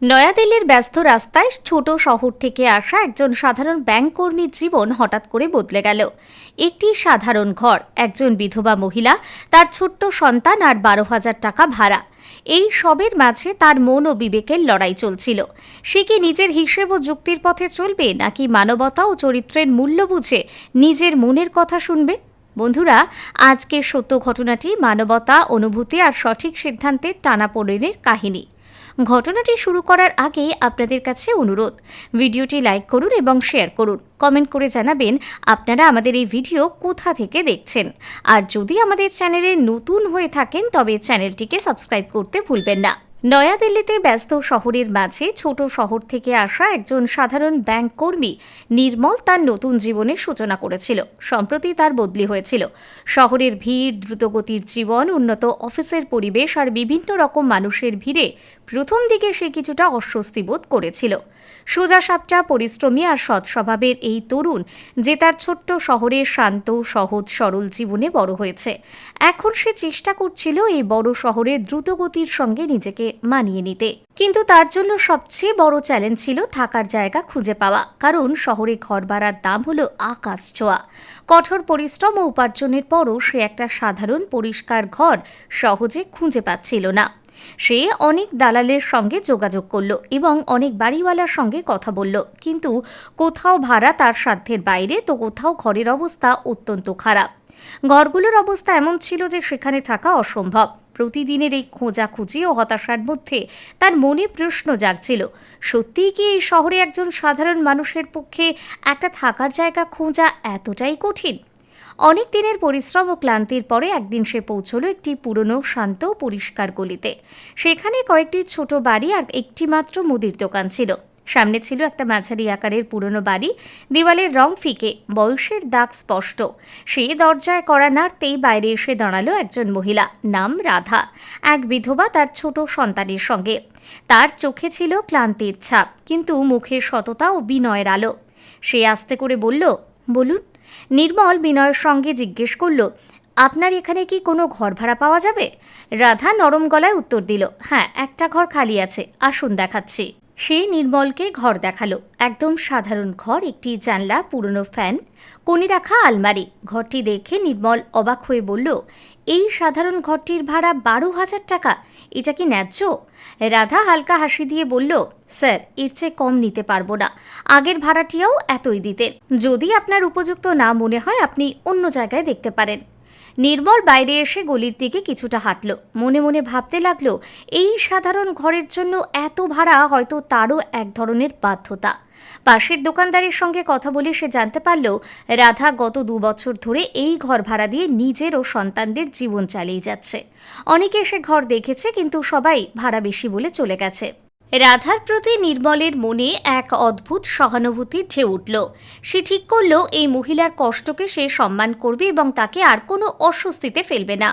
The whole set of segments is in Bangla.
নয়াদিল্লির ব্যস্ত রাস্তায় ছোট শহর থেকে আসা একজন সাধারণ ব্যাংক কর্মীর জীবন হঠাৎ করে বদলে গেল। একটি সাধারণ ঘর, একজন বিধবা মহিলা, তার ছোট্ট সন্তান আর 12,000 টাকা ভাড়া। এই সবের মাঝে তার মন ও বিবেকের লড়াই চলছিল। সে কি নিজের হিসেব ও যুক্তির পথে চলবে, নাকি মানবতা ও চরিত্রের মূল্য বুঝে নিজের মনের কথা শুনবে? বন্ধুরা, আজকের সত্য ঘটনাটি মানবতা, অনুভূতি আর সঠিক সিদ্ধান্তের টানাপোড়েনের কাহিনী। ঘটনাটি শুরু করার আগে আপনাদের কাছে অনুরোধ, ভিডিওটি লাইক করুন এবং শেয়ার করুন। কমেন্ট করে জানাবেন আপনারা আমাদের এই ভিডিও কোথা থেকে দেখছেন। আর যদি আমাদের চ্যানেলে নতুন হয়ে থাকেন তবে চ্যানেলটিকে সাবস্ক্রাইব করতে ভুলবেন না। নয়াদিল্লিতে ব্যস্ত শহরের মাঝে ছোট শহর থেকে আসা একজন সাধারণ ব্যাংক কর্মী নির্মল তার নতুন জীবনের সূচনা করেছিল। সম্প্রতি তার বদলি হয়েছিল। শহরের ভিড়, দ্রুতগতির জীবন, উন্নত অফিসের পরিবেশ আর বিভিন্ন রকম মানুষের ভিড়ে প্রথম দিকে সে কিছুটা অস্বস্তি বোধ করেছিল। সোজাসাপটা, পরিশ্রমী আর সৎ স্বভাবের এই তরুণ, যে তার ছোট্ট শহরের শান্ত, সহজ, সরল জীবনে বড় হয়েছে, এখন সে চেষ্টা করছিল এই বড় শহরের দ্রুতগতির সঙ্গে নিজেকে মানিয়ে নিতে। কিন্তু তার জন্য সবচেয়ে বড় চ্যালেঞ্জ ছিল থাকার জায়গা খুঁজে পাওয়া, কারণ শহরে ঘর ভাড়ার দাম হলো আকাশ ছোঁয়া। কঠোর পরিশ্রম ও উপার্জনের পরও সে একটা সাধারণ পরিষ্কার ঘর সহজে খুঁজে পাচ্ছিল না। সে অনেক দালালের সঙ্গে যোগাযোগ করল এবং অনেক বাড়িওয়ালার সঙ্গে কথা বলল, কিন্তু কোথাও ভাড়া তার সাধ্যের বাইরে, তো কোথাও ঘরের অবস্থা অত্যন্ত খারাপ। ঘরগুলোর অবস্থা এমন ছিল যে সেখানে থাকা অসম্ভব। প্রতিদিনের এই খোঁজাখুঁজি ও হতাশার মধ্যে তার মনে প্রশ্ন জাগছিল, সত্যিই কি এই শহরে একজন সাধারণ মানুষের পক্ষে একটা থাকার জায়গা খোঁজা এতটাই কঠিন? অনেক দিনের পরিশ্রম ও ক্লান্তির পরে একদিন সে পৌঁছল একটি পুরনো, শান্ত, পরিষ্কার গলিতে। সেখানে কয়েকটি ছোট বাড়ি আর একটি মাত্র মুদির দোকান ছিল। সামনে ছিল একটা মাঝারি আকারের পুরনো বাড়ি, দেওয়ালের রং ফিকে, বয়সের দাগ স্পষ্ট। সেই দরজায় কড়া নাড়তেই বাইরে এসে দাঁড়ালো একজন মহিলা, নাম রাধা, এক বিধবা, তার ছোট সন্তানের সঙ্গে। তার চোখে ছিল ক্লান্তির ছাপ, কিন্তু মুখে সততা ও বিনয়ের আলো। সে আস্তে করে বলল, বলুন। নির্মল বিনয়ের সঙ্গে জিজ্ঞেস করল, আপনার এখানে কি কোনো ঘর ভাড়া পাওয়া যাবে? রাধা নরম গলায় উত্তর দিল, হ্যাঁ, একটা ঘর খালি আছে, আসুন দেখাচ্ছি। সে নির্মলকে ঘর দেখালো। একদম সাধারণ ঘর, একটি জানলা, পুরনো ফ্যান, কোণে রাখা আলমারি। ঘরটি দেখে নির্মল অবাক হয়ে বলল, এই সাধারণ ঘরটির ভাড়া 12,000 টাকা, এটা কি ন্যায্য? রাধা হালকা হাসি দিয়ে বলল, স্যার, এর চেয়ে কম নিতে পারবো না। আগের ভাড়াটিয়াও এতই দিতেন। যদি আপনার উপযুক্ত না মনে হয় আপনি অন্য জায়গায় দেখতে পারেন। নির্মল বাইরে এসে গলির দিকে কিছুটা হাঁটল। মনে মনে ভাবতে লাগলো, এই সাধারণ ঘরের জন্য এত ভাড়া হয়তো তারও এক ধরনের বাধ্যতা। পাশের দোকানদারের সঙ্গে কথা বলে সে জানতে পারল, রাধা গত 2 বছর ধরে এই ঘর ভাড়া দিয়ে নিজের ও সন্তানদের জীবন চালিয়ে যাচ্ছে। অনেকে এসে ঘর দেখেছে, কিন্তু সবাই ভাড়া বেশি বলে চলে গেছে। রাধার প্রতি নির্মলের মনে এক অদ্ভুত সহানুভূতির ঢেউ উঠল। সে ঠিক করল, এই মহিলার কষ্টকে সে সম্মান করবে এবং তাকে আর কোনো অস্বস্তিতে ফেলবে না।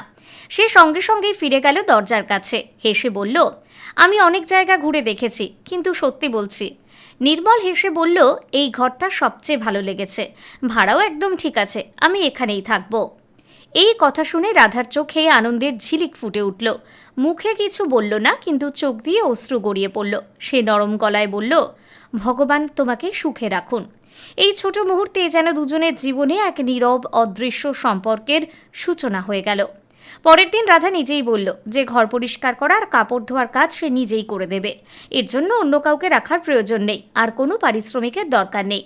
সে সঙ্গে সঙ্গেই ফিরে গেল দরজার কাছে। হেসে বলল, আমি অনেক জায়গা ঘুরে দেখেছি, কিন্তু সত্যি বলছি। নির্মল হেসে বলল, এই ঘরটা সবচেয়ে ভালো লেগেছে, ভাড়াও একদম ঠিক আছে, আমি এখানেই থাকবো। এই কথা শুনে রাধার চোখে আনন্দের ঝিলিক ফুটে উঠল। মুখে কিছু বলল না, কিন্তু চোখ দিয়ে অশ্রু গড়িয়ে পড়ল। সে নরম গলায় বলল, ভগবান তোমাকে সুখে রাখুন। এই ছোট মুহূর্তে যেন দুজনের জীবনে এক নীরব, অদৃশ্য সম্পর্কের সূচনা হয়ে গেল। পরের দিন রাধা নিজেই বলল যে ঘর পরিষ্কার করা আর কাপড় ধোয়ার কাজ সে নিজেই করে দেবে। এর জন্য অন্য কাউকে রাখার প্রয়োজন নেই, আর কোনো পারিশ্রমিকের দরকার নেই।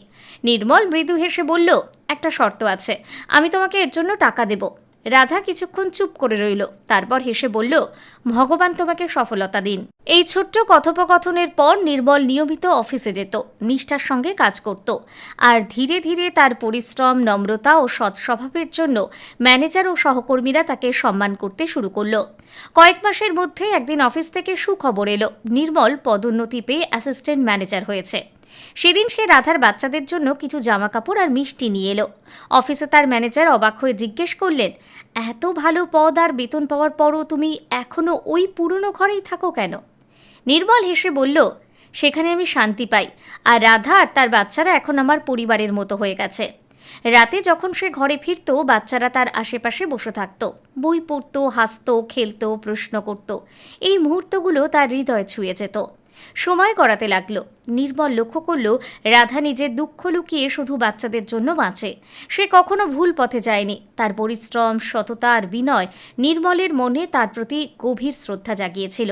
নির্মল মৃদু হেসে বলল, একটা শর্ত আছে, আমি তোমাকে এর জন্য টাকা দেব। রাধা কিছুক্ষণ চুপ করে রইল, তারপর হেসে বলল, ভগবান তোমাকে সফলতা দিন। এই ছোট্ট কথোপকথনের পর নির্মল নিয়মিত অফিসে যেত, নিষ্ঠার সঙ্গে কাজ করত, আর ধীরে ধীরে তার পরিশ্রম, নম্রতা ও সৎ স্বভাবের জন্য ম্যানেজার ও সহকর্মীরা তাকে সম্মান করতে শুরু করল। কয়েক মাসের মধ্যে একদিন অফিস থেকে সুখবর এলো, নির্মল পদোন্নতি পেয়ে অ্যাসিস্ট্যান্ট ম্যানেজার হয়েছে। সেদিন সে রাধার বাচ্চাদের জন্য কিছু জামাকাপড় আর মিষ্টি নিয়ে এলো। অফিসে তার ম্যানেজার অবাক হয়ে জিজ্ঞেস করলেন, এত ভালো পদ আর বেতন পাওয়ার পরও তুমি এখনো ওই পুরনো ঘরেই থাকো কেন? নির্মল হেসে বলল, সেখানে আমি শান্তি পাই, আর রাধা আর তার বাচ্চারা এখন আমার পরিবারের মতো হয়ে গেছে। রাতে যখন সে ঘরে ফিরত, বাচ্চারা তার আশেপাশে বসে থাকত, বই পড়ত, হাসত, খেলত, প্রশ্ন করত। এই মুহূর্তগুলো তার হৃদয় ছুঁয়ে যেত। সময় গড়াতে লাগলো। নির্মল লক্ষ্য করল রাধা নিজের দুঃখ লুকিয়ে শুধু বাচ্চাদের জন্য বাঁচে। সে কখনো ভুল পথে যায়নি। তার পরিশ্রম, সততা আর বিনয় নির্মলের মনে তার প্রতি গভীর শ্রদ্ধা জাগিয়েছিল।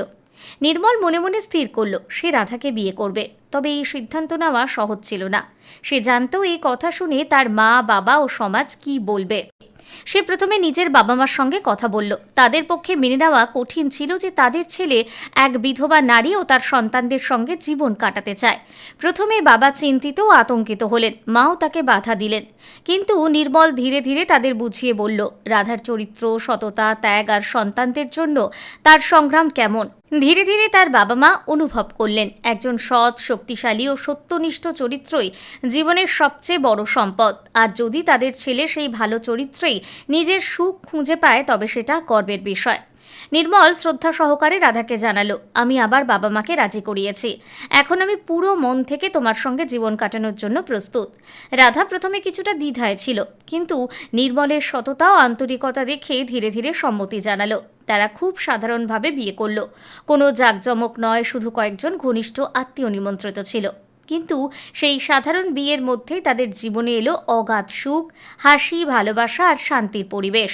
নির্মল মনে মনে স্থির করল সে রাধাকে বিয়ে করবে। তবে এই সিদ্ধান্ত নেওয়া সহজ ছিল না। সে জানত এই কথা শুনে তার মা, বাবা ও সমাজ কি বলবে। সে প্রথমে নিজের বাবা মার সঙ্গে কথা বলল। তাদের পক্ষে মেনে নেওয়া কঠিন ছিল যে তাদের ছেলে এক বিধবা নারী ও তার সন্তানদের সঙ্গে জীবন কাটাতে চায়। প্রথমে বাবা চিন্তিত ও আতঙ্কিত হলেন, মাও তাকে বাধা দিলেন। কিন্তু নির্মল ধীরে ধীরে তাদের বুঝিয়ে বলল রাধার চরিত্র, সততা, ত্যাগ আর সন্তানদের জন্য তার সংগ্রাম কেমন। ধীরে ধীরে তার বাবা মা অনুভব করলেন একজন সৎ, শক্তিশালী ও সত্যনিষ্ঠ চরিত্রই জীবনের সবচেয়ে বড় সম্পদ। আর যদি তাদের ছেলে সেই ভালো চরিত্রেই নিজের সুখ খুঁজে পায় তবে সেটা গর্বের বিষয়। নির্মল শ্রদ্ধা সহকারে রাধাকে জানালো, আমি আবার বাবা মাকে রাজি করিয়েছি। এখন আমি পুরো মন থেকে তোমার সঙ্গে জীবন কাটানোর জন্য প্রস্তুত। রাধা প্রথমে কিছুটা দ্বিধায় ছিল, কিন্তু নির্মলের সততা ও আন্তরিকতা দেখে ধীরে ধীরে সম্মতি জানালো। তারা খুব সাধারণভাবে বিয়ে করল। কোনো জাঁকজমক নয়, শুধু কয়েকজন ঘনিষ্ঠ আত্মীয় নিমন্ত্রিত ছিল। কিন্তু সেই সাধারণ বিয়ের মধ্যেই তাদের জীবনে এলো অগাধ সুখ, হাসি, ভালোবাসা আর শান্তির পরিবেশ।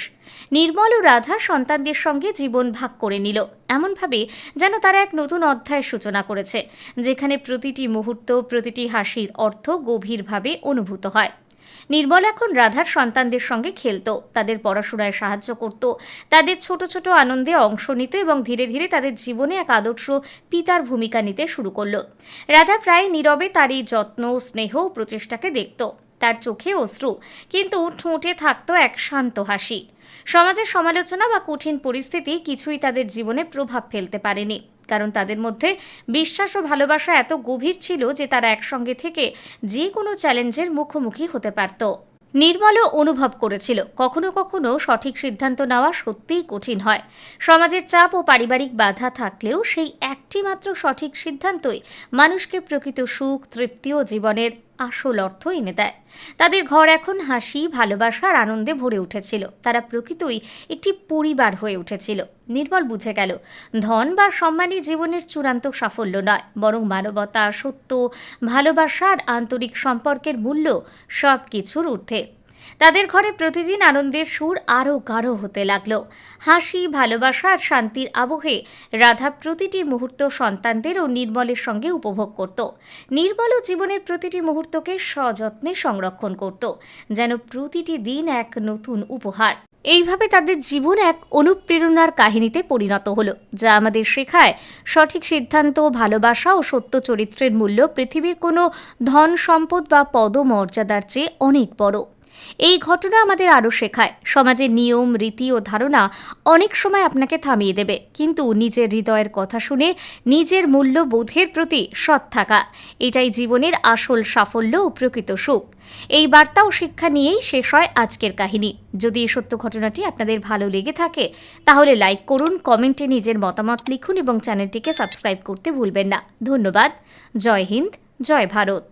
নির্মল ও রাধা সন্তানদের সঙ্গে জীবন ভাগ করে নিল, এমনভাবে যেন তারা এক নতুন অধ্যায়ের সূচনা করেছে, যেখানে প্রতিটি মুহূর্ত, প্রতিটি হাসির অর্থ গভীরভাবে অনুভূত হয়। নির্মল এখন রাধার সন্তানদের সঙ্গে খেলত, তাদের পড়াশোনায় সাহায্য করত, তাদের ছোট ছোট আনন্দে অংশ নিত এবং ধীরে ধীরে তাদের জীবনে এক আদর্শ পিতার ভূমিকা নিতে শুরু করল। রাধা প্রায় নীরবে তার এই যত্ন, স্নেহ ও প্রচেষ্টাকে দেখত। তার চোখে অশ্রু, কিন্তু ঠোঁটে থাকত এক শান্ত হাসি। সমাজের সমালোচনা বা কঠিন পরিস্থিতি কিছুই তাদের জীবনে প্রভাব ফেলতে পারেনি, কারণ তাদের মধ্যে বিশ্বাস ও ভালোবাসা এত গভীর ছিল যে তারা একসঙ্গে থেকে যে কোনো চ্যালেঞ্জের মুখোমুখি হতে পারত। নির্মলও অনুভব করেছিল কখনো কখনো সঠিক সিদ্ধান্ত নেওয়া সত্যিই কঠিন হয়। সমাজের চাপ ও পারিবারিক বাধা থাকলেও সেই একটি মাত্র সঠিক সিদ্ধান্তই মানুষকে প্রকৃত সুখ, তৃপ্তি ও জীবনের আসল অর্থ এনে দেয়। তাদের ঘর এখন হাসি, ভালোবাসা আর আনন্দে ভরে উঠেছিল। তারা প্রকৃতই একটি পরিবার হয়ে উঠেছিল। নির্মল বুঝে গেল ধন বা সম্মানই জীবনের চূড়ান্ত সাফল্য নয়, বরং মানবতা, সত্য, ভালোবাসা আর আন্তরিক সম্পর্কের মূল্য সব কিছুর ঊর্ধ্বে। তাদের ঘরে প্রতিদিন আনন্দের সুর আরও গাঢ় হতে লাগলো। হাসি, ভালোবাসা আর শান্তির আবহে রাধা প্রতিটি মুহূর্ত সন্তানদের ও নির্মলের সঙ্গে উপভোগ করত। নির্মলও জীবনের প্রতিটি মুহূর্তকে সযত্নে সংরক্ষণ করত, যেন প্রতিটি দিন এক নতুন উপহার। এইভাবে তাদের জীবন এক অনুপ্রেরণার কাহিনীতে পরিণত হলো, যা আমাদের শেখায় সঠিক সিদ্ধান্ত, ভালোবাসা ও সত্য চরিত্রের মূল্য পৃথিবীর কোনো ধন, সম্পদ বা পদমর্যাদার চেয়ে অনেক বড়। এই ঘটনা আমাদের আরও শেখায় সমাজের নিয়ম, রীতি ও ধারণা অনেক সময় আপনাকে থামিয়ে দেবে, কিন্তু নিজের হৃদয়ের কথা শুনে নিজের মূল্যবোধের প্রতি সৎ থাকা, এটাই জীবনের আসল সাফল্য ও প্রকৃত সুখ। এই বার্তা ও শিক্ষা নিয়েই শেষ হয় আজকের কাহিনী। যদি এই সত্য ঘটনাটি আপনাদের ভালো লেগে থাকে তাহলে লাইক করুন, কমেন্টে নিজের মতামত লিখুন এবং চ্যানেলটিকে সাবস্ক্রাইব করতে ভুলবেন না। ধন্যবাদ। জয় হিন্দ, জয় ভারত।